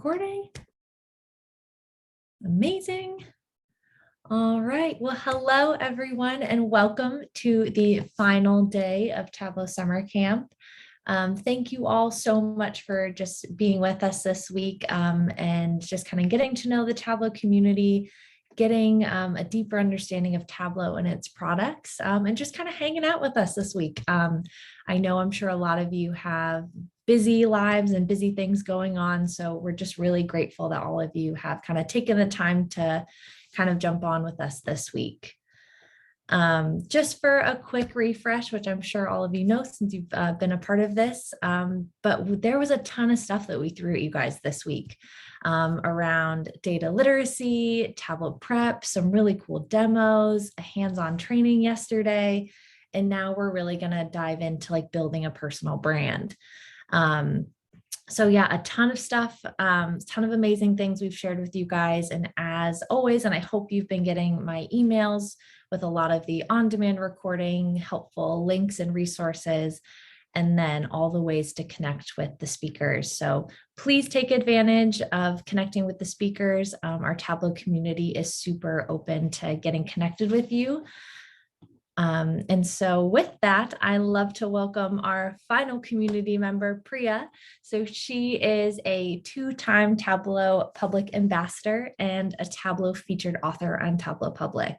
Recording. Amazing. All right. Well, hello, everyone, and welcome to the final day of Tableau Summer Camp. Thank you all so much for just being with us this week and just kind of getting to know the Tableau community, getting a deeper understanding of Tableau and its products, and just kind of hanging out with us this week. I'm sure a lot of you have busy lives and busy things going on, so we're just really grateful that all of you have kind of taken the time to kind of jump on with us this week. Just for a quick refresh, which I'm sure all of you know since you've been a part of this, but there was a ton of stuff that we threw at you guys this week around data literacy, Tableau prep, some really cool demos, a hands-on training yesterday, and now we're really going to dive into like building a personal brand. So yeah, a ton of stuff, ton of amazing things we've shared with you guys. And as always, and I hope you've been getting my emails with a lot of the on-demand recording, helpful links and resources, and then all the ways to connect with the speakers. So please take advantage of connecting with the speakers. Our Tableau community is super open to getting connected with you. And so with that, I love to welcome our final community member, Priya. So she is a two-time Tableau Public Ambassador and a Tableau featured author on Tableau Public.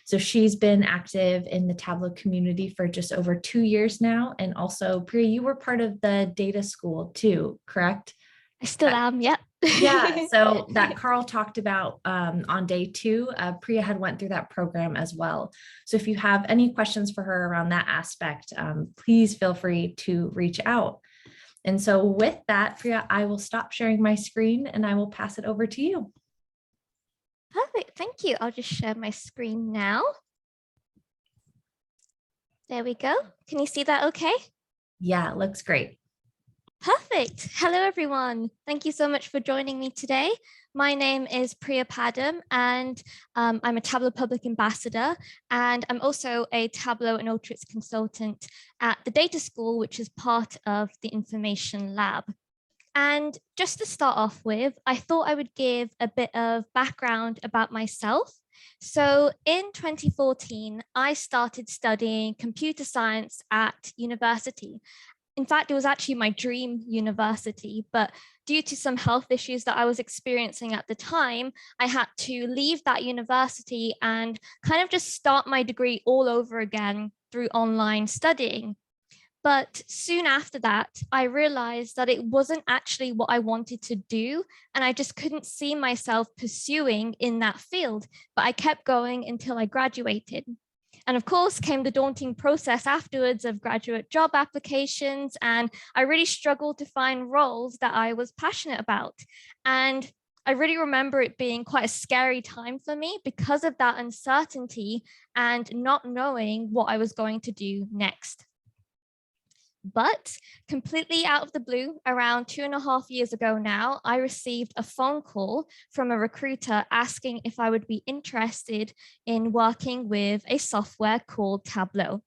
So she's been active in the Tableau community for just over 2 years now. And also, Priya, you were part of the data school too, correct? I still am, yep. Yeah, so that Carl talked about on day 2, Priya had went through that program as well. So if you have any questions for her around that aspect, please feel free to reach out. And so with that, Priya, I will stop sharing my screen and I will pass it over to you. Perfect, thank you. I'll just share my screen now. There we go. Can you see that okay? Yeah, it looks great. Perfect. Hello, everyone. Thank you so much for joining me today. My name is Priya Padham, and I'm a Tableau Public Ambassador, and I'm also a Tableau and Alteryx consultant at the Data School, which is part of the Information Lab. And just to start off with, I thought I would give a bit of background about myself. So in 2014, I started studying computer science at university. In fact, it was actually my dream university, but due to some health issues that I was experiencing at the time, I had to leave that university and kind of just start my degree all over again through online studying. But soon after that, I realized that it wasn't actually what I wanted to do, and I just couldn't see myself pursuing in that field, but I kept going until I graduated. And of course, came the daunting process afterwards of graduate job applications. And I really struggled to find roles that I was passionate about. And I really remember it being quite a scary time for me because of that uncertainty and not knowing what I was going to do next. But completely out of the blue, around 2.5 years ago now, I received a phone call from a recruiter asking if I would be interested in working with a software called Tableau.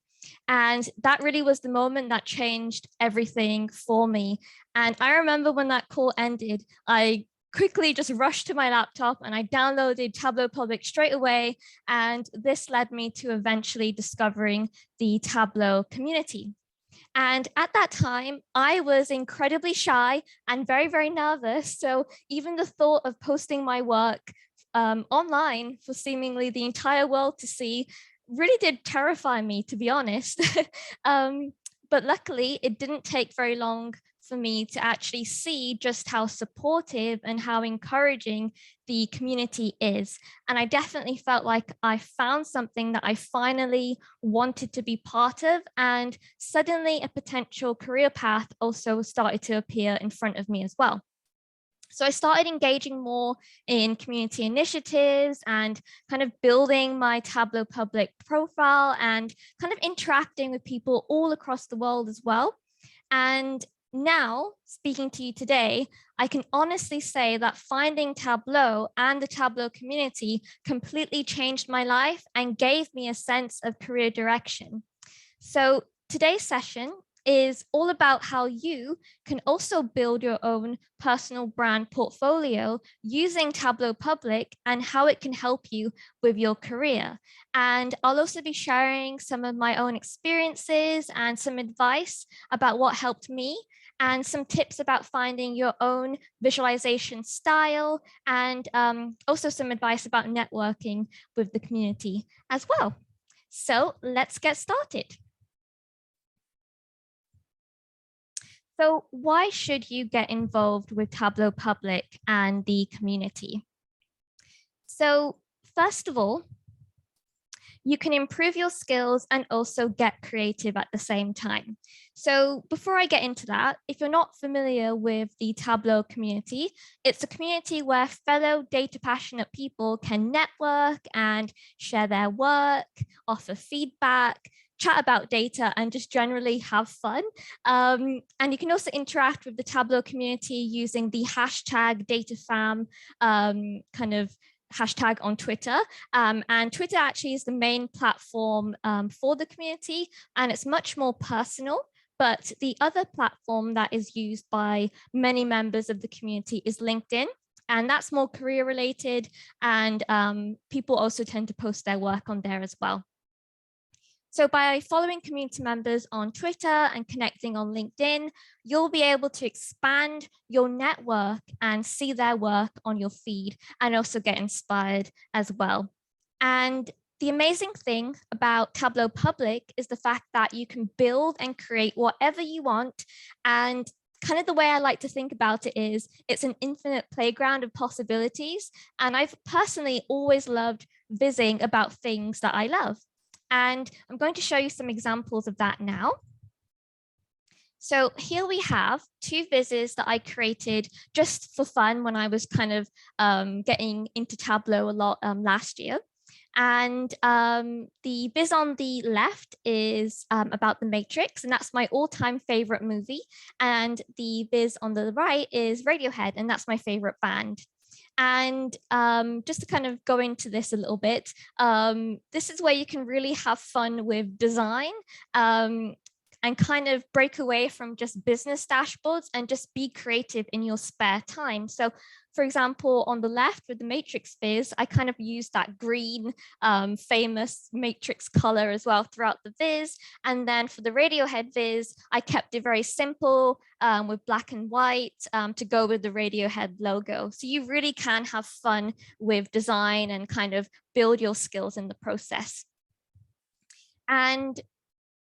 And that really was the moment that changed everything for me. And I remember when that call ended, I quickly just rushed to my laptop and I downloaded Tableau Public straight away. And this led me to eventually discovering the Tableau community. And at that time, I was incredibly shy and very, very nervous. So even the thought of posting my work online for seemingly the entire world to see really did terrify me, to be honest. But luckily, it didn't take very long for me to actually see just how supportive and how encouraging the community is. And I definitely felt like I found something that I finally wanted to be part of. And suddenly a potential career path also started to appear in front of me as well. So I started engaging more in community initiatives and kind of building my Tableau Public profile and kind of interacting with people all across the world as well. And now, speaking to you today, I can honestly say that finding Tableau and the Tableau community completely changed my life and gave me a sense of career direction. So today's session, is all about how you can also build your own personal brand portfolio using Tableau Public and how it can help you with your career. And I'll also be sharing some of my own experiences and some advice about what helped me and some tips about finding your own visualization style and also some advice about networking with the community as well. So let's get started. So why should you get involved with Tableau Public and the community? So first of all, you can improve your skills and also get creative at the same time. So before I get into that, if you're not familiar with the Tableau community, it's a community where fellow data passionate people can network and share their work, offer feedback, chat about data, and just generally have fun. And you can also interact with the Tableau community using the hashtag DataFam kind of hashtag on Twitter. And Twitter actually is the main platform for the community, and it's much more personal. But the other platform that is used by many members of the community is LinkedIn, and that's more career related, and people also tend to post their work on there as well. So by following community members on Twitter and connecting on LinkedIn, you'll be able to expand your network and see their work on your feed and also get inspired as well. And the amazing thing about Tableau Public is the fact that you can build and create whatever you want. And kind of the way I like to think about it is it's an infinite playground of possibilities. And I've personally always loved visiting about things that I love. And I'm going to show you some examples of that now. So here we have 2 vizzes that I created just for fun when I was kind of getting into Tableau a lot last year. And the viz on the left is about the Matrix, and that's my all-time favorite movie. And the viz on the right is Radiohead, and that's my favorite band. And just to kind of go into this a little bit, this is where you can really have fun with design and kind of break away from just business dashboards and just be creative in your spare time. So for example, on the left with the Matrix viz, I kind of used that green famous Matrix color as well throughout the viz. And then for the Radiohead viz, I kept it very simple with black and white to go with the Radiohead logo. So you really can have fun with design and kind of build your skills in the process. And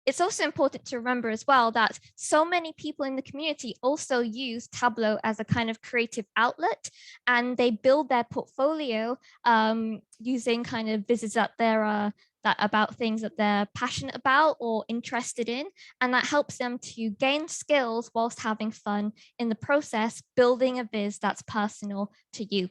it's also important to remember as well that so many people in the community also use Tableau as a kind of creative outlet, and they build their portfolio using kind of visits that about things that they're passionate about or interested in, and that helps them to gain skills whilst having fun in the process, building a viz that's personal to you.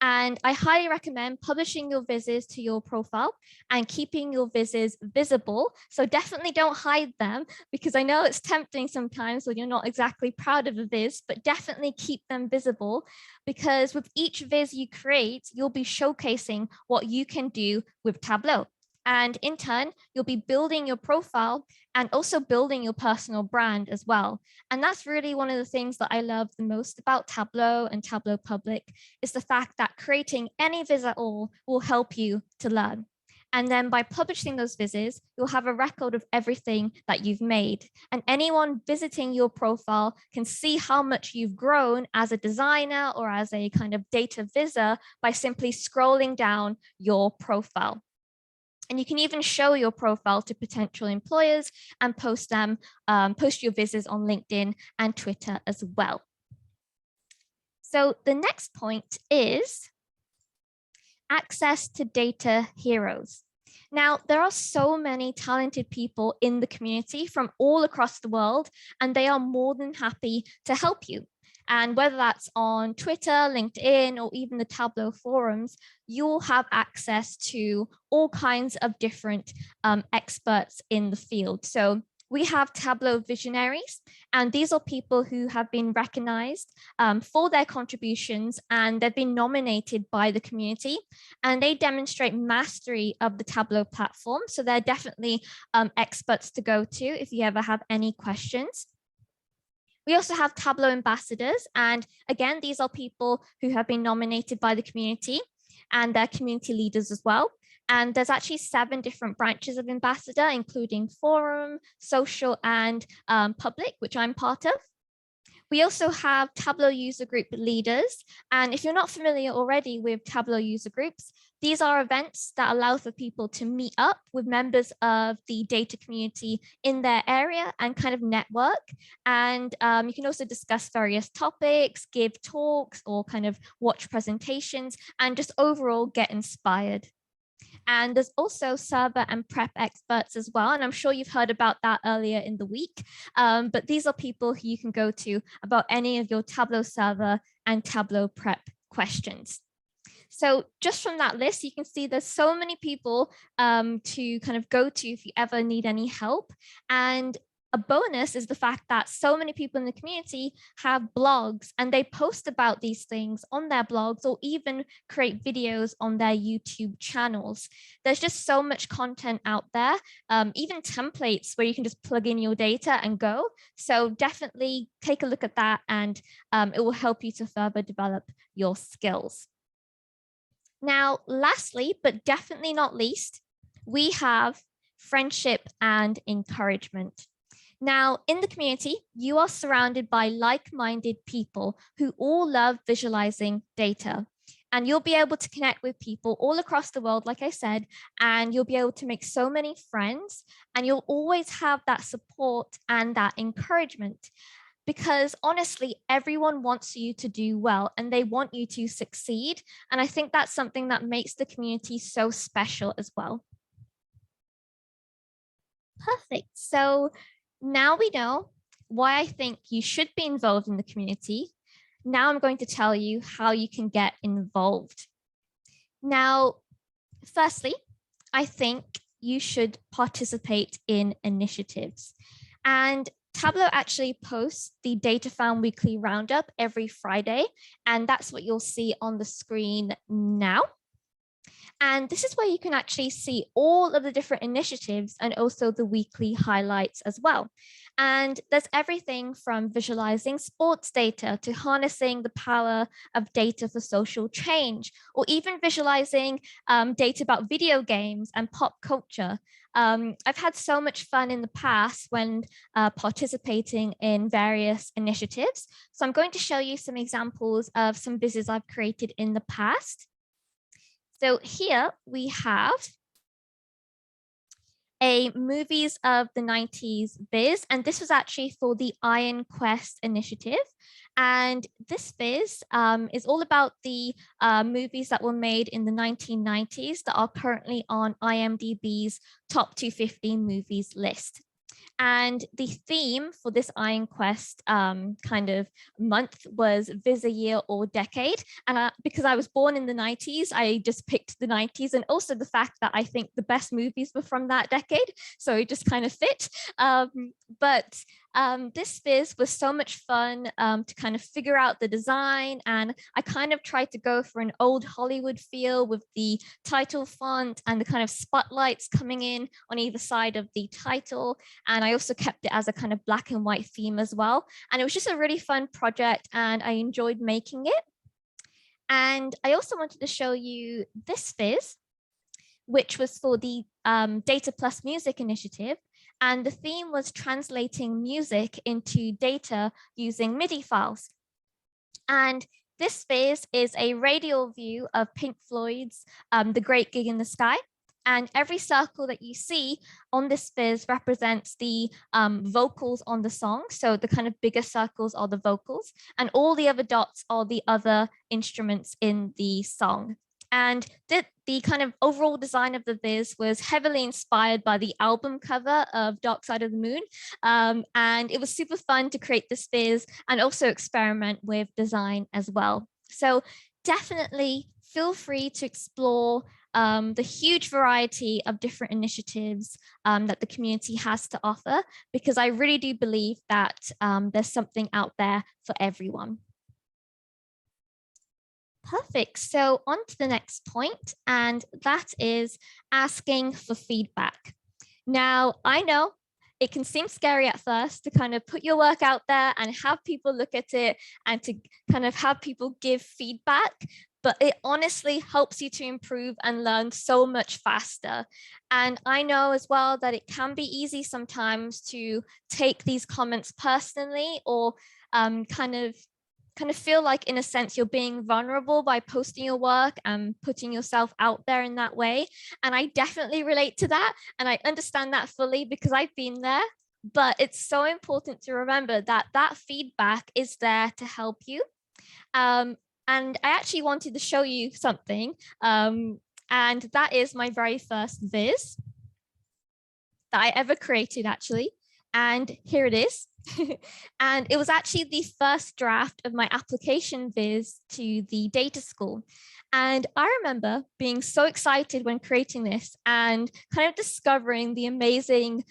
And I highly recommend publishing your vizzes to your profile and keeping your vizzes visible. So definitely don't hide them, because I know it's tempting sometimes when you're not exactly proud of a viz, but definitely keep them visible, because with each viz you create, you'll be showcasing what you can do with Tableau. And in turn, you'll be building your profile and also building your personal brand as well. And that's really one of the things that I love the most about Tableau and Tableau Public, is the fact that creating any viz at all will help you to learn. And then by publishing those vizzes, you'll have a record of everything that you've made. And anyone visiting your profile can see how much you've grown as a designer or as a kind of data vizzer by simply scrolling down your profile. And you can even show your profile to potential employers and post your vizzes on LinkedIn and Twitter as well. So the next point is access to data heroes. Now, there are so many talented people in the community from all across the world, and they are more than happy to help you. And whether that's on Twitter, LinkedIn, or even the Tableau forums, you'll have access to all kinds of different experts in the field. So we have Tableau visionaries, and these are people who have been recognized for their contributions, and they've been nominated by the community, and they demonstrate mastery of the Tableau platform. So they're definitely experts to go to if you ever have any questions. We also have Tableau ambassadors, and again, these are people who have been nominated by the community, and they're community leaders as well. And there's actually 7 different branches of ambassador, including forum, social, and public, which I'm part of. We also have Tableau user group leaders. And if you're not familiar already with Tableau user groups, these are events that allow for people to meet up with members of the data community in their area and kind of network. And you can also discuss various topics, give talks, or kind of watch presentations, and just overall get inspired. And there's also server and prep experts as well. And I'm sure you've heard about that earlier in the week. But these are people who you can go to about any of your Tableau server and Tableau prep questions. So just from that list, you can see there's so many people to kind of go to if you ever need any help. And a bonus is the fact that so many people in the community have blogs, and they post about these things on their blogs or even create videos on their YouTube channels. There's just so much content out there, even templates where you can just plug in your data and go. So definitely take a look at that, and it will help you to further develop your skills. Now, lastly, but definitely not least, we have friendship and encouragement. Now, in the community, you are surrounded by like-minded people who all love visualizing data. And you'll be able to connect with people all across the world, like I said, and you'll be able to make so many friends, and you'll always have that support and that encouragement. Because honestly, everyone wants you to do well and they want you to succeed. And I think that's something that makes the community so special as well. Perfect. So now we know why I think you should be involved in the community. Now I'm going to tell you how you can get involved. Now, firstly, I think you should participate in initiatives. And Tableau actually posts the Data Found Weekly Roundup every Friday, and that's what you'll see on the screen now. And this is where you can actually see all of the different initiatives and also the weekly highlights as well. And there's everything from visualizing sports data to harnessing the power of data for social change, or even visualizing data about video games and pop culture. I've had so much fun in the past when participating in various initiatives. So I'm going to show you some examples of some vizzes I've created in the past. So here we have a movies of the 90s viz, and this was actually for the Iron Quest initiative. And this viz is all about the movies that were made in the 1990s that are currently on IMDb's top 250 movies list. And the theme for this Iron Quest kind of month was Viz a Year or Decade. And because I was born in the 90s, I just picked the 90s, and also the fact that I think the best movies were from that decade. So it just kind of fit. But this Viz was so much fun to kind of figure out the design. And I kind of tried to go for an old Hollywood feel with the title font and the kind of spotlights coming in on either side of the title. And I also kept it as a kind of black and white theme as well. And it was just a really fun project, and I enjoyed making it. And I also wanted to show you this Viz, which was for the Data Plus Music initiative. And the theme was translating music into data using MIDI files. And this Viz is a radial view of Pink Floyd's The Great Gig in the Sky. And every circle that you see on this Viz represents the vocals on the song. So the kind of bigger circles are the vocals, and all the other dots are the other instruments in the song. And the kind of overall design of the Viz was heavily inspired by the album cover of Dark Side of the Moon. And it was super fun to create this Viz and also experiment with design as well. So definitely feel free to explore the huge variety of different initiatives that the community has to offer, because I really do believe that there's something out there for everyone. Perfect. So on to the next point, and that is asking for feedback. Now, I know it can seem scary at first to kind of put your work out there and have people look at it and to kind of have people give feedback, but it honestly helps you to improve and learn so much faster. And I know as well that it can be easy sometimes to take these comments personally, or kind of feel like, in a sense, you're being vulnerable by posting your work and putting yourself out there in that way. And I definitely relate to that. And I understand that fully because I've been there. But it's so important to remember that that feedback is there to help you. And I actually wanted to show you something. And that is my very first viz that I ever created, actually. And here it is. And it was actually the first draft of my application viz to the data school. And I remember being so excited when creating this and kind of discovering the amazing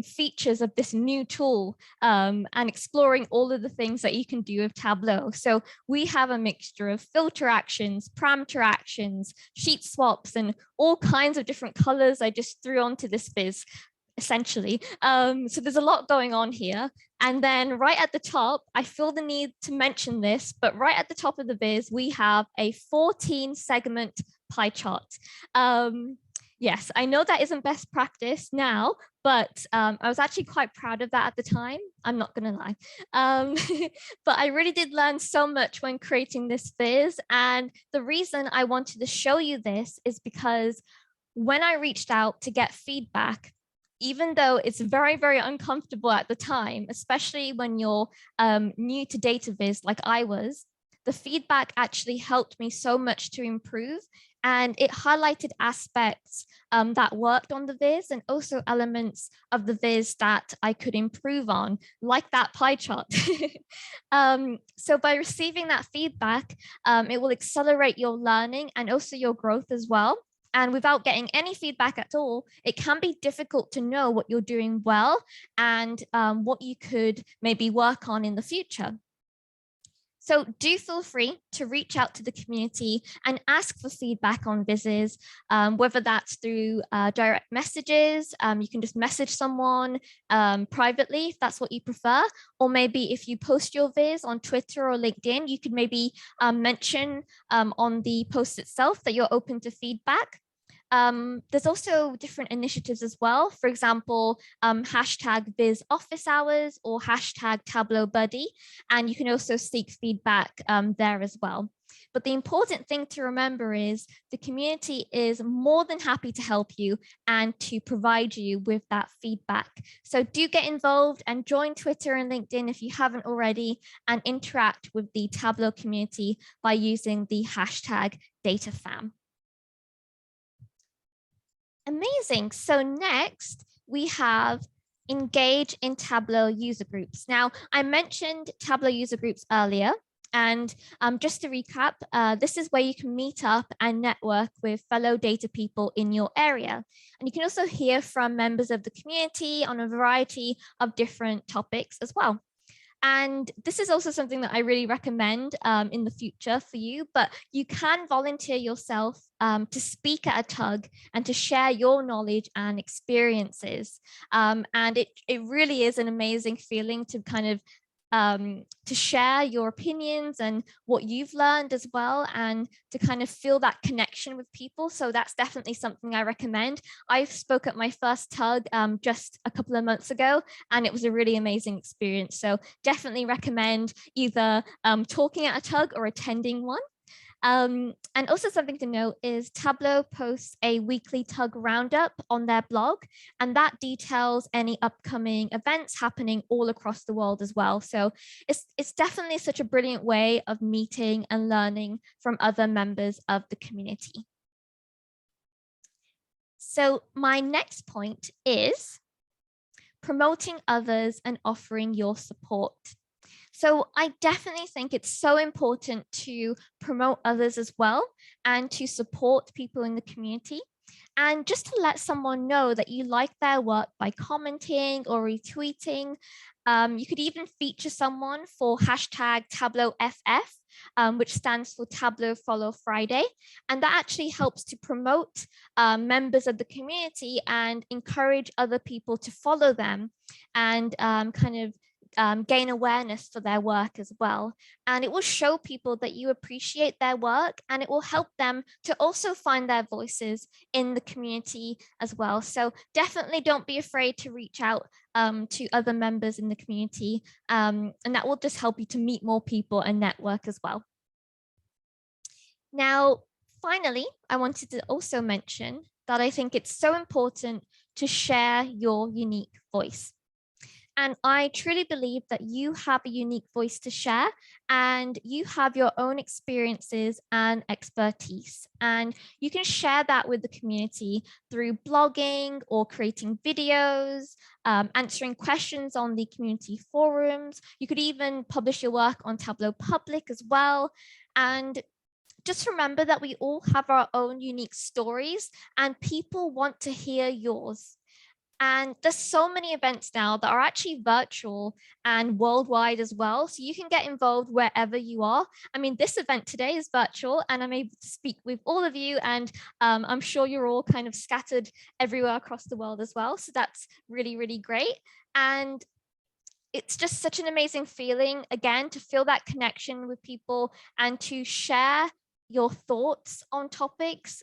features of this new tool, and exploring all of the things that you can do with Tableau. So we have a mixture of filter actions, parameter actions, sheet swaps, and all kinds of different colors I just threw onto this viz, essentially. So there's a lot going on here. And then right at the top, I feel the need to mention this, but right at the top of the viz, we have a 14 segment pie chart. Yes, I know that isn't best practice now, but I was actually quite proud of that at the time. I'm not gonna lie. But I really did learn so much when creating this viz. And the reason I wanted to show you this is because when I reached out to get feedback, even though it's very, very uncomfortable at the time, especially when you're new to data viz like I was, the feedback actually helped me so much to improve. And it highlighted aspects that worked on the viz, and also elements of the viz that I could improve on, like that pie chart. So by receiving that feedback, it will accelerate your learning and also your growth as well. And without getting any feedback at all, it can be difficult to know what you're doing well and what you could maybe work on in the future. So do feel free to reach out to the community and ask for feedback on vizes, whether that's through direct messages. You can just message someone privately if that's what you prefer, or maybe if you post your viz on Twitter or LinkedIn, you could maybe mention on the post itself that you're open to feedback. There's also different initiatives as well. For example, hashtag Viz office hours or hashtag Tableau buddy. And you can also seek feedback there as well. But the important thing to remember is the community is more than happy to help you and to provide you with that feedback. So do get involved and join Twitter and LinkedIn if you haven't already, and interact with the Tableau community by using the hashtag DataFam. Amazing. So next we have engage in Tableau user groups. Now, I mentioned Tableau user groups earlier, and just to recap, this is where you can meet up and network with fellow data people in your area. And you can also hear from members of the community on a variety of different topics as well. And this is also something that I really recommend in the future for you, but you can volunteer yourself to speak at a tug and to share your knowledge and experiences. And it really is an amazing feeling to kind of to share your opinions and what you've learned as well, and to kind of feel that connection with people. So that's definitely something I recommend. I spoke at my first tug just a couple of months ago, and it was a really amazing experience. So definitely recommend either talking at a tug or attending one. And also something to note is Tableau posts a weekly tug roundup on their blog, and that details any upcoming events happening all across the world as well. So it's definitely such a brilliant way of meeting and learning from other members of the community. So my next point is promoting others and offering your support. So I definitely think it's so important to promote others as well and to support people in the community. And just to let someone know that you like their work by commenting or retweeting. You could even feature someone for hashtag TableauFF, which stands for Tableau Follow Friday. And that actually helps to promote members of the community and encourage other people to follow them and gain awareness for their work as well. And it will show people that you appreciate their work, and it will help them to also find their voices in the community as well. So definitely don't be afraid to reach out to other members in the community, and that will just help you to meet more people and network as well. Now, finally, I wanted to also mention that I think it's so important to share your unique voice. And I truly believe that you have a unique voice to share, and you have your own experiences and expertise. And you can share that with the community through blogging or creating videos, answering questions on the community forums. You could even publish your work on Tableau Public as well. And just remember that we all have our own unique stories, and people want to hear yours. And there's so many events now that are actually virtual and worldwide as well. So you can get involved wherever you are. I mean, this event today is virtual, and I'm able to speak with all of you. And I'm sure you're all kind of scattered everywhere across the world as well. So that's really, really great. And it's just such an amazing feeling, again, to feel that connection with people and to share your thoughts on topics,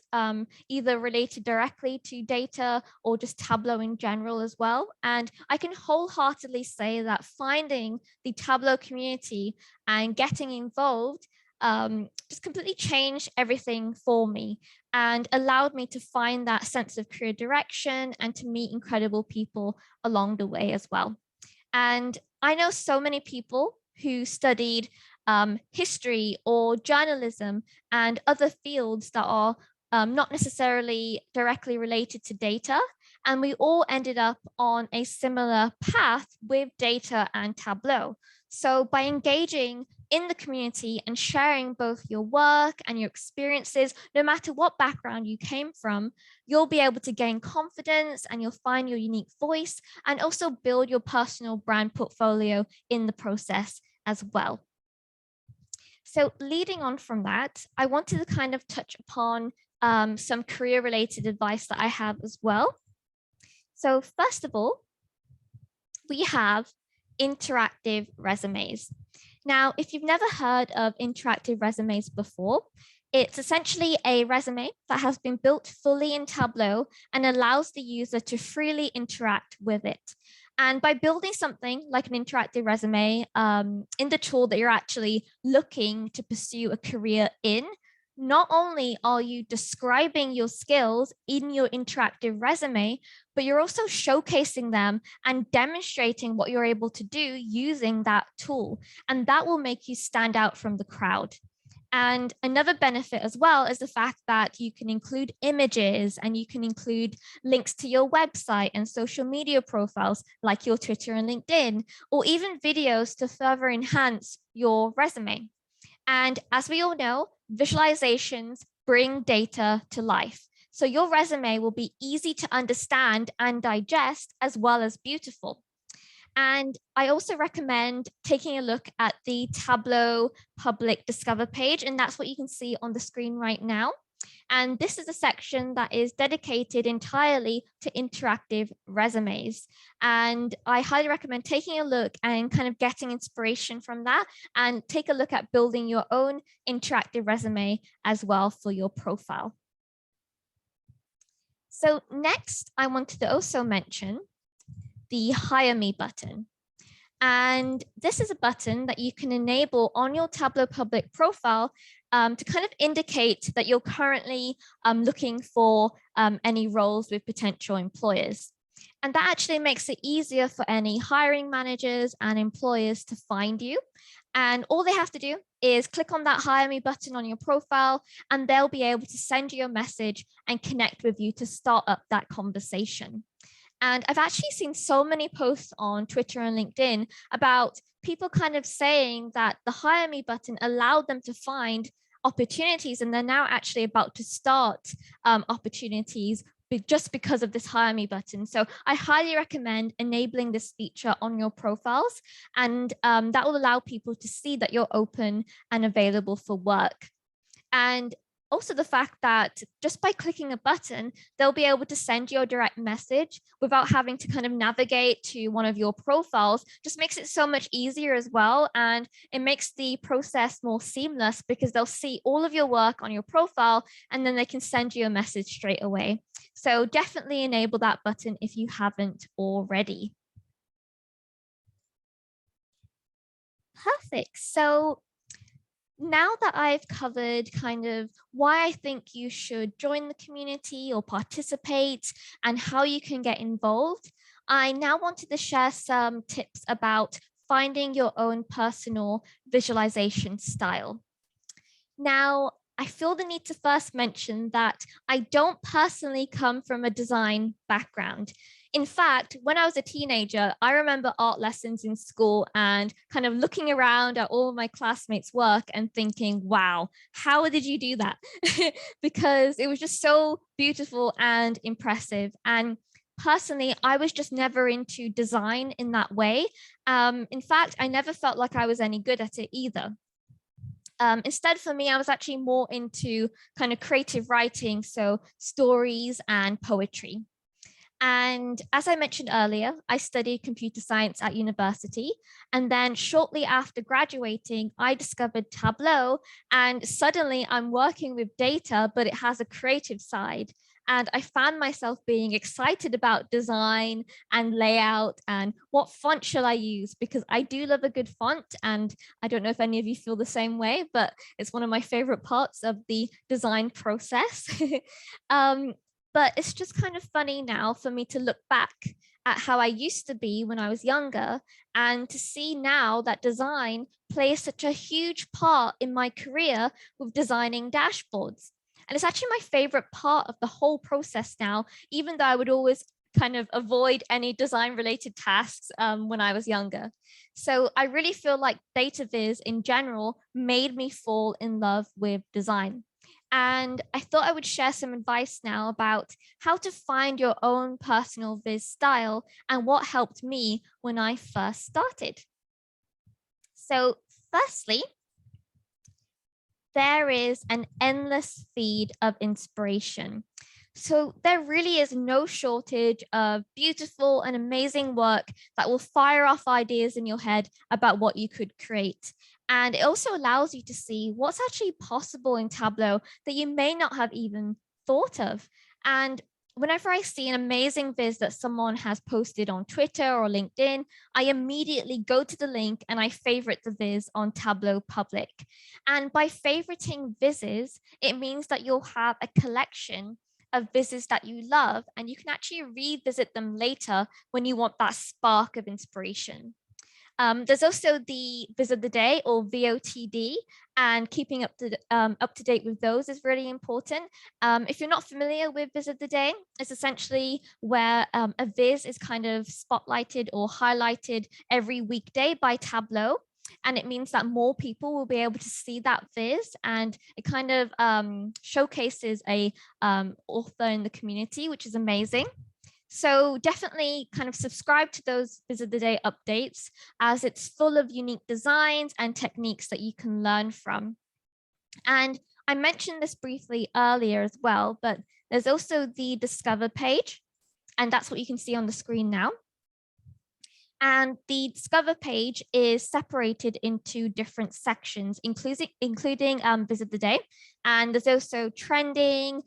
either related directly to data or just Tableau in general as well. And I can wholeheartedly say that finding the Tableau community and getting involved just completely changed everything for me and allowed me to find that sense of career direction and to meet incredible people along the way as well. And I know so many people who studied history or journalism and other fields that are not necessarily directly related to data. And we all ended up on a similar path with data and Tableau. So by engaging in the community and sharing both your work and your experiences, no matter what background you came from, you'll be able to gain confidence and you'll find your unique voice and also build your personal brand portfolio in the process as well. So leading on from that, I wanted to kind of touch upon some career related advice that I have as well. So first of all, we have interactive resumes. Now, if you've never heard of interactive resumes before, it's essentially a resume that has been built fully in Tableau and allows the user to freely interact with it. And by building something like an interactive resume in the tool that you're actually looking to pursue a career in, not only are you describing your skills in your interactive resume, but you're also showcasing them and demonstrating what you're able to do using that tool. And that will make you stand out from the crowd. And another benefit as well is the fact that you can include images and you can include links to your website and social media profiles like your Twitter and LinkedIn, or even videos to further enhance your resume. And as we all know, visualizations bring data to life. So your resume will be easy to understand and digest as well as beautiful. And I also recommend taking a look at the Tableau Public Discover page, and that's what you can see on the screen right now. And this is a section that is dedicated entirely to interactive resumes. And I highly recommend taking a look and kind of getting inspiration from that and take a look at building your own interactive resume as well for your profile. So next, I wanted to also mention the Hire Me button. And this is a button that you can enable on your Tableau Public profile to kind of indicate that you're currently looking for any roles with potential employers. And that actually makes it easier for any hiring managers and employers to find you. And all they have to do is click on that Hire Me button on your profile, and they'll be able to send you a message and connect with you to start up that conversation. And I've actually seen so many posts on Twitter and LinkedIn about people kind of saying that the Hire Me button allowed them to find opportunities, and they're now actually about to start opportunities just because of this Hire Me button. So I highly recommend enabling this feature on your profiles, and that will allow people to see that you're open and available for work. And also the fact that just by clicking a button, they'll be able to send you a direct message without having to kind of navigate to one of your profiles, just makes it so much easier as well. And it makes the process more seamless because they'll see all of your work on your profile and then they can send you a message straight away. So definitely enable that button if you haven't already. Perfect. So now that I've covered kind of why I think you should join the community or participate and how you can get involved, I now wanted to share some tips about finding your own personal visualization style. Now, I feel the need to first mention that I don't personally come from a design background. In fact, when I was a teenager, I remember art lessons in school and kind of looking around at all of my classmates' work and thinking, wow, how did you do that? Because it was just so beautiful and impressive. And personally, I was just never into design in that way. In fact, I never felt like I was any good at it either. Instead, for me, I was actually more into kind of creative writing, so stories and poetry. And as I mentioned earlier, I studied computer science at university. And then shortly after graduating, I discovered Tableau. And suddenly I'm working with data, but it has a creative side. And I found myself being excited about design and layout and what font shall I use? Because I do love a good font. And I don't know if any of you feel the same way, but it's one of my favorite parts of the design process. But it's just kind of funny now for me to look back at how I used to be when I was younger and to see now that design plays such a huge part in my career with designing dashboards. And it's actually my favorite part of the whole process now, even though I would always kind of avoid any design related tasks when I was younger. So I really feel like data viz in general made me fall in love with design. And I thought I would share some advice now about how to find your own personal viz style and what helped me when I first started. So firstly, there is an endless feed of inspiration. So there really is no shortage of beautiful and amazing work that will fire off ideas in your head about what you could create. And it also allows you to see what's actually possible in Tableau that you may not have even thought of. And whenever I see an amazing viz that someone has posted on Twitter or LinkedIn, I immediately go to the link and I favorite the viz on Tableau Public. And by favoriting vizzes, it means that you'll have a collection of vizzes that you love, and you can actually revisit them later when you want that spark of inspiration. There's also the Viz of the Day or VOTD, and keeping up to date with those is really important. If you're not familiar with Viz of the Day, it's essentially where a Viz is kind of spotlighted or highlighted every weekday by Tableau. And it means that more people will be able to see that viz, and it kind of showcases a author in the community, which is amazing. So definitely kind of subscribe to those Viz of the Day updates, as it's full of unique designs and techniques that you can learn from. And I mentioned this briefly earlier as well, but there's also the Discover page, and that's what you can see on the screen now. And the Discover page is separated into different sections, including Viz of the Day. And there's also trending,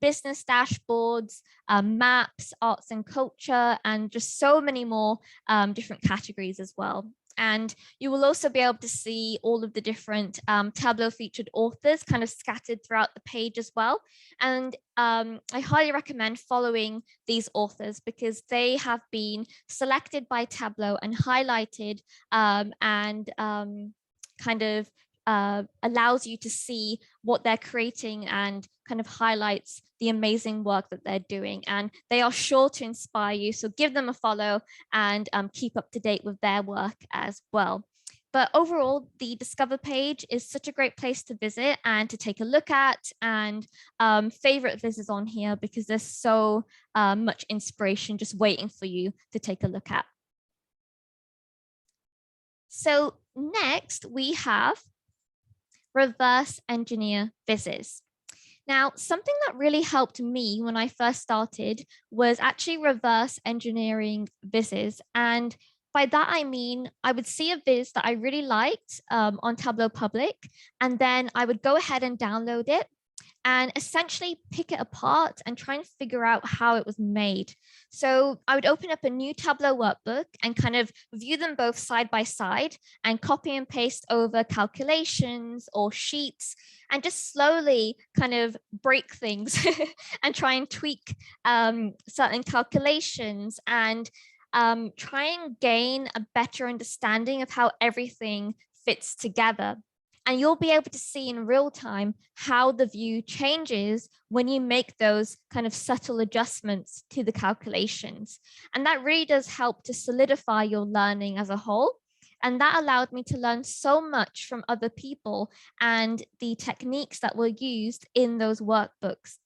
business dashboards, maps, arts and culture, and just so many more different categories as well. And you will also be able to see all of the different Tableau featured authors kind of scattered throughout the page as well. And I highly recommend following these authors because they have been selected by Tableau and highlighted and kind of allows you to see what they're creating and kind of highlights the amazing work that they're doing. And they are sure to inspire you. So give them a follow and keep up to date with their work as well. But overall, the Discover page is such a great place to visit and to take a look at, and favorite visits on here because there's so much inspiration just waiting for you to take a look at. So next we have reverse engineer vizzes. Now, something that really helped me when I first started was actually reverse engineering vizzes. And by that, I mean, I would see a viz that I really liked on Tableau Public, and then I would go ahead and download it and essentially pick it apart and try and figure out how it was made. So I would open up a new Tableau workbook and kind of view them both side by side and copy and paste over calculations or sheets and just slowly kind of break things and try and tweak certain calculations and try and gain a better understanding of how everything fits together. And you'll be able to see in real time how the view changes when you make those kind of subtle adjustments to the calculations. And that really does help to solidify your learning as a whole. And that allowed me to learn so much from other people and the techniques that were used in those workbooks.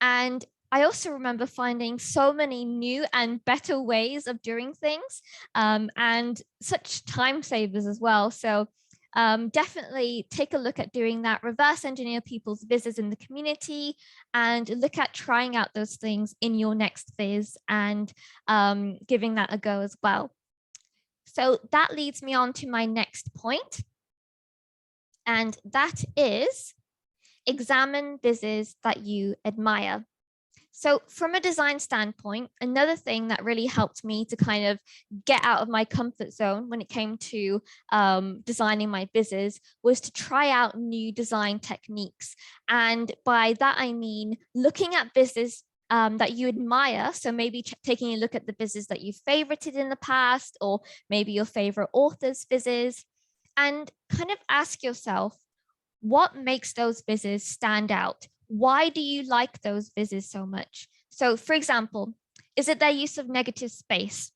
And I also remember finding so many new and better ways of doing things and such time savers as well. So definitely take a look at doing that. Reverse engineer people's vizzes in the community and look at trying out those things in your next viz and giving that a go as well. So that leads me on to my next point. And that is examine vizzes that you admire. So from a design standpoint, another thing that really helped me to kind of get out of my comfort zone when it came to designing my vizzes was to try out new design techniques. And by that, I mean looking at vizzes that you admire. So maybe taking a look at the vizzes that you favorited in the past, or maybe your favorite author's vizzes, and kind of ask yourself, what makes those vizzes stand out? Why do you like those vizzes so much? So for example, is it their use of negative space?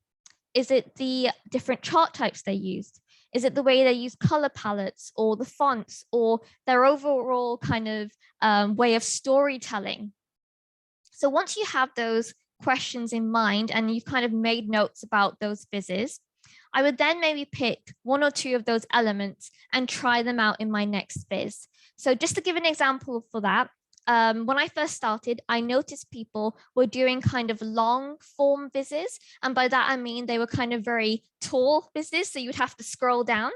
Is it the different chart types they used? Is it the way they use color palettes or the fonts or their overall kind of way of storytelling? So once you have those questions in mind and you've kind of made notes about those vizzes, I would then maybe pick one or two of those elements and try them out in my next viz. So just to give an example for that, when I first started, I noticed people were doing kind of long form vizzes. And by that, I mean, they were kind of very tall vizzes. So you would have to scroll down.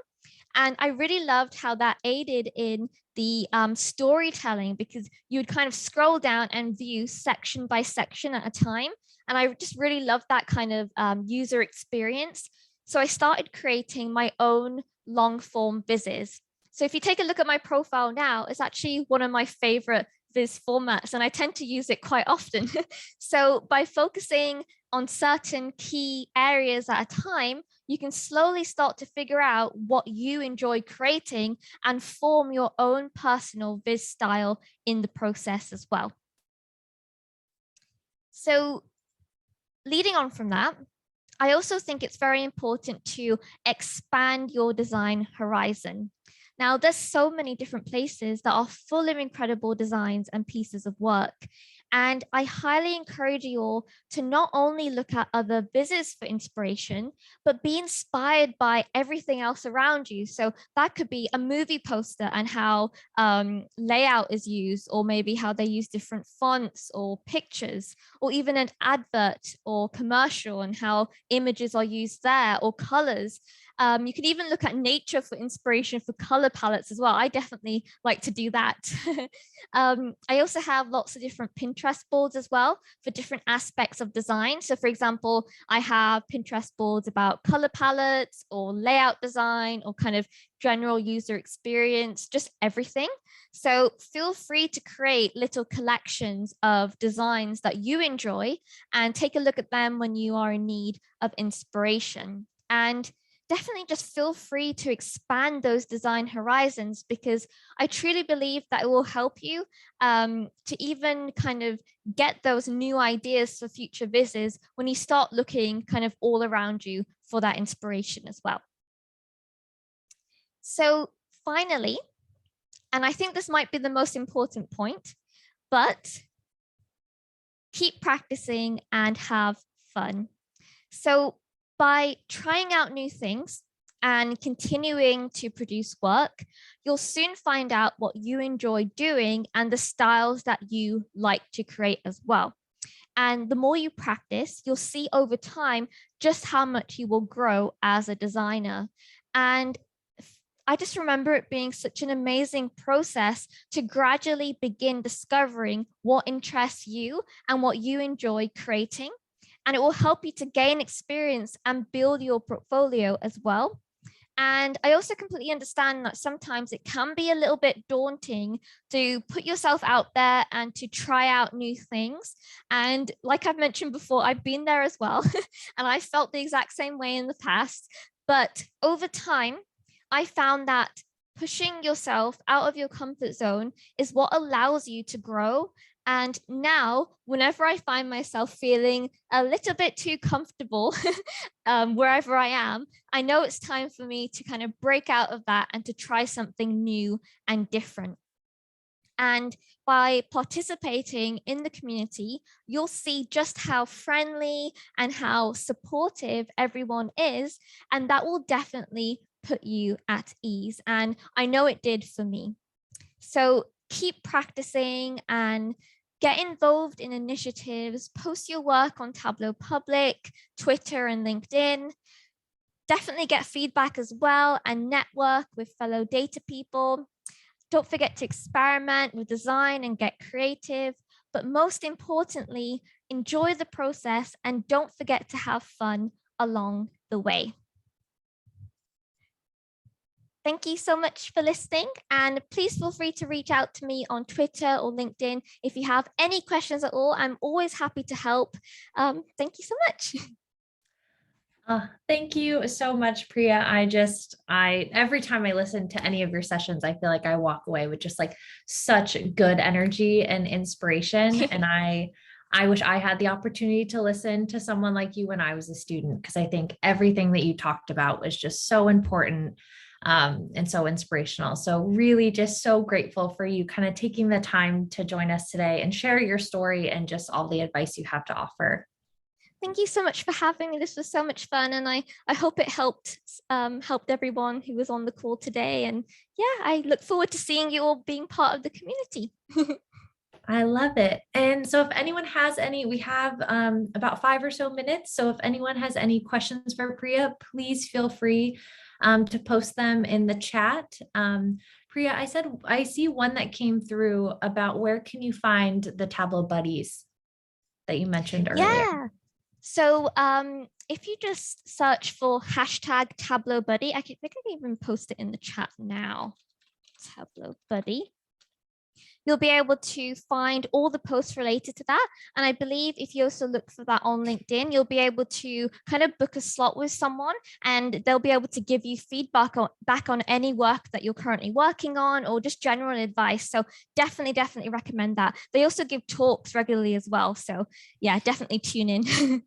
And I really loved how that aided in the storytelling, because you would kind of scroll down and view section by section at a time. And I just really loved that kind of user experience. So I started creating my own long form vizzes. So if you take a look at my profile now, it's actually one of my favorite viz formats, and I tend to use it quite often. So by focusing on certain key areas at a time, you can slowly start to figure out what you enjoy creating and form your own personal viz style in the process as well. So leading on from that, I also think it's very important to expand your design horizon. Now, there's so many different places that are full of incredible designs and pieces of work. And I highly encourage you all to not only look at other vizzes for inspiration, but be inspired by everything else around you. So that could be a movie poster and how layout is used, or maybe how they use different fonts or pictures, or even an advert or commercial and how images are used there, or colors. You can even look at nature for inspiration for color palettes as well. I definitely like to do that. I also have lots of different Pinterest boards as well for different aspects of design. So for example, I have Pinterest boards about color palettes or layout design or kind of general user experience, just everything. So feel free to create little collections of designs that you enjoy and take a look at them when you are in need of inspiration. And definitely just feel free to expand those design horizons, because I truly believe that it will help you to even kind of get those new ideas for future visits when you start looking kind of all around you for that inspiration as well. So finally, and I think this might be the most important point, but keep practicing and have fun. So by trying out new things and continuing to produce work, you'll soon find out what you enjoy doing and the styles that you like to create as well. And the more you practice, you'll see over time just how much you will grow as a designer. And I just remember it being such an amazing process to gradually begin discovering what interests you and what you enjoy creating. And it will help you to gain experience and build your portfolio as well. And I also completely understand that sometimes it can be a little bit daunting to put yourself out there and to try out new things. And like I've mentioned before, I've been there as well. And I felt the exact same way in the past. But over time, I found that pushing yourself out of your comfort zone is what allows you to grow. And now, whenever I find myself feeling a little bit too comfortable wherever I am, I know it's time for me to kind of break out of that and to try something new and different. And by participating in the community, you'll see just how friendly and how supportive everyone is. And that will definitely put you at ease. And I know it did for me. So keep practicing and get involved in initiatives, post your work on Tableau Public, Twitter, and LinkedIn. Definitely get feedback as well and network with fellow data people. Don't forget to experiment with design and get creative. But most importantly, enjoy the process and don't forget to have fun along the way. Thank you so much for listening, and please feel free to reach out to me on Twitter or LinkedIn if you have any questions at all. I'm always happy to help. Thank you so much. Thank you so much, Priya. I every time I listen to any of your sessions, I feel like I walk away with just like such good energy and inspiration. And I wish I had the opportunity to listen to someone like you when I was a student, because I think everything that you talked about was just so important and so inspirational. So really just so grateful for you kind of taking the time to join us today and share your story and just all the advice you have to offer. Thank you so much for having me. This was so much fun, and I hope it helped everyone who was on the call today. And yeah, I look forward to seeing you all being part of the community. I love it. And so if anyone has any, we have about 5 or so minutes. So if anyone has any questions for Priya, please feel free to post them in the chat. Priya, I see one that came through about where can you find the Tableau buddies that you mentioned earlier. Yeah. So if you just search for #Tableau Buddy, I think I can even post it in the chat now. Tableau Buddy. You'll be able to find all the posts related to that. And I believe if you also look for that on LinkedIn, you'll be able to kind of book a slot with someone, and they'll be able to give you feedback back on any work that you're currently working on, or just general advice. So definitely recommend that. They also give talks regularly as well. So yeah, definitely tune in.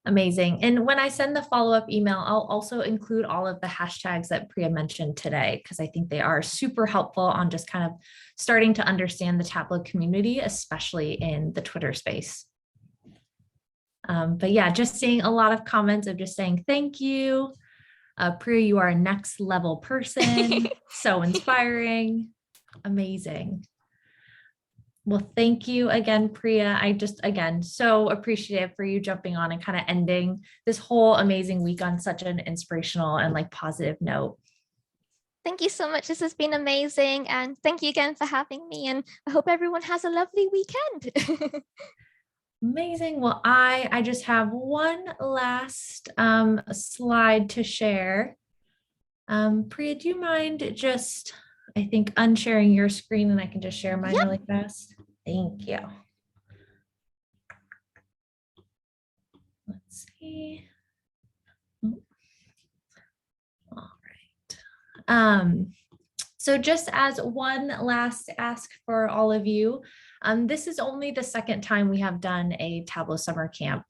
Amazing. And when I send the follow-up email, I'll also include all of the hashtags that Priya mentioned today, because I think they are super helpful on just kind of starting to understand the Tableau community, especially in the Twitter space. But yeah, just seeing a lot of comments of just saying, thank you. Priya, you are a next level person. So inspiring. Amazing. Well, thank you again, Priya. Again, so appreciative for you jumping on and kind of ending this whole amazing week on such an inspirational and like positive note. Thank you so much. This has been amazing. And thank you again for having me. And I hope everyone has a lovely weekend. Amazing. Well, I just have one last slide to share. Priya, do you mind just, I think, unsharing your screen and I can just share mine really fast? Thank you. Let's see. So just as one last ask for all of you, this is only the second time we have done a Tableau summer camp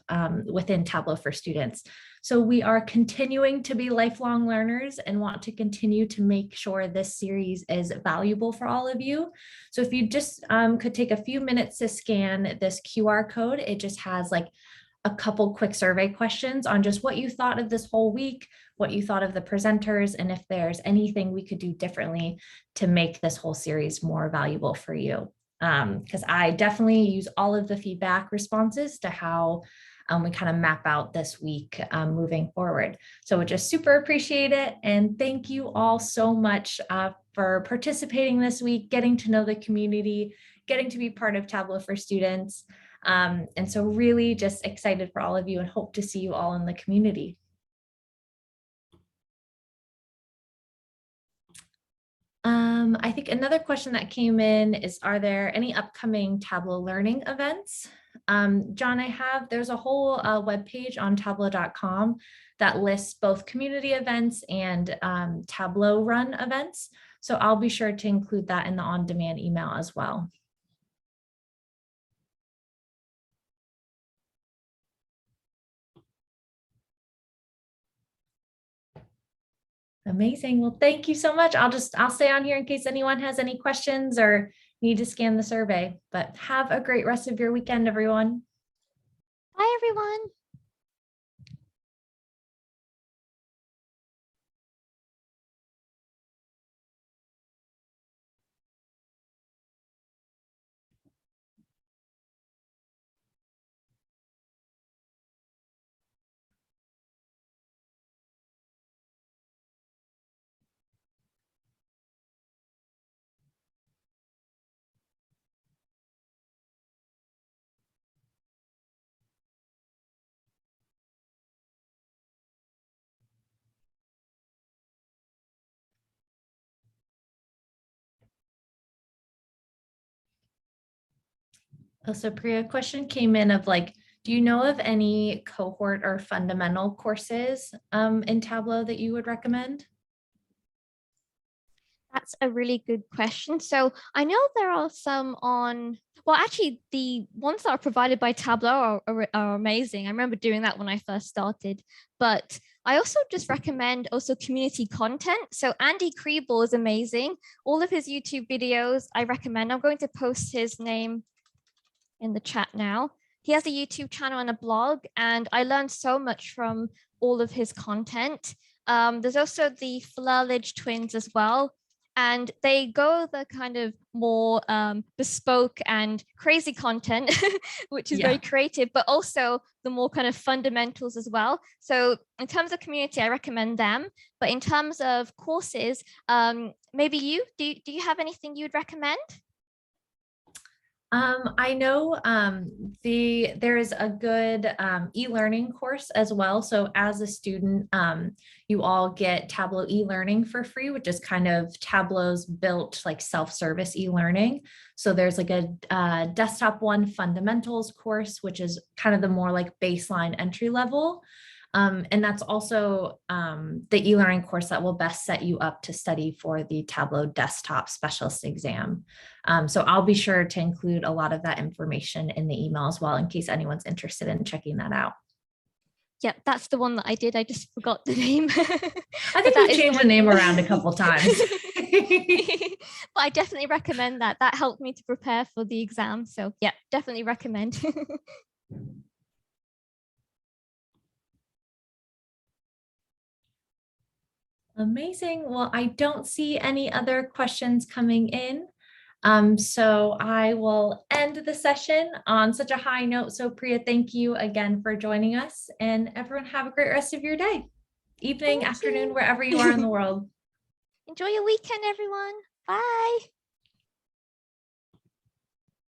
within Tableau for students. So we are continuing to be lifelong learners and want to continue to make sure this series is valuable for all of you. So if you just could take a few minutes to scan this QR code, it just has like a couple quick survey questions on just what you thought of this whole week, what you thought of the presenters, and if there's anything we could do differently to make this whole series more valuable for you. Because I definitely use all of the feedback responses to how we kind of map out this week moving forward. So we just super appreciate it. And thank you all so much for participating this week, getting to know the community, getting to be part of Tableau for Students. And so really just excited for all of you and hope to see you all in the community. I think another question that came in is, are there any upcoming Tableau learning events? John, there's a whole webpage on tableau.com that lists both community events and Tableau run events. So I'll be sure to include that in the on-demand email as well. Amazing. Well, thank you so much. I'll stay on here in case anyone has any questions or need to scan the survey, but have a great rest of your weekend, everyone. Bye, everyone. So Priya, question came in of like, do you know of any cohort or fundamental courses in Tableau that you would recommend? That's a really good question. So I know there are some on, well, actually, the ones that are provided by Tableau are amazing. I remember doing that when I first started. But I also just recommend also community content. So Andy Kriebel is amazing. All of his YouTube videos, I recommend. I'm going to post his name in the chat now. He has a YouTube channel and a blog, and I learned so much from all of his content. There's also the Flurlage twins as well, and they go the kind of more bespoke and crazy content, which is very creative, but also the more kind of fundamentals as well. So in terms of community, I recommend them. But in terms of courses, maybe do you have anything you'd recommend? I know there is a good e-learning course as well. So as a student, you all get Tableau e-learning for free, which is kind of Tableau's built like self-service e-learning. So there's like a desktop one fundamentals course, which is kind of the more like baseline entry level. And that's also the e-learning course that will best set you up to study for the Tableau desktop specialist exam. So I'll be sure to include a lot of that information in the email as well, in case anyone's interested in checking that out. Yep, that's the one that I did. I just forgot the name. I think we've changed the name around a couple times. But I definitely recommend that. That helped me to prepare for the exam. So yeah, definitely recommend. Amazing. Well, I don't see any other questions coming in. So I will end the session on such a high note. So Priya, thank you again for joining us, and everyone have a great rest of your day, evening, afternoon, wherever you are in the world. Enjoy your weekend, everyone. Bye.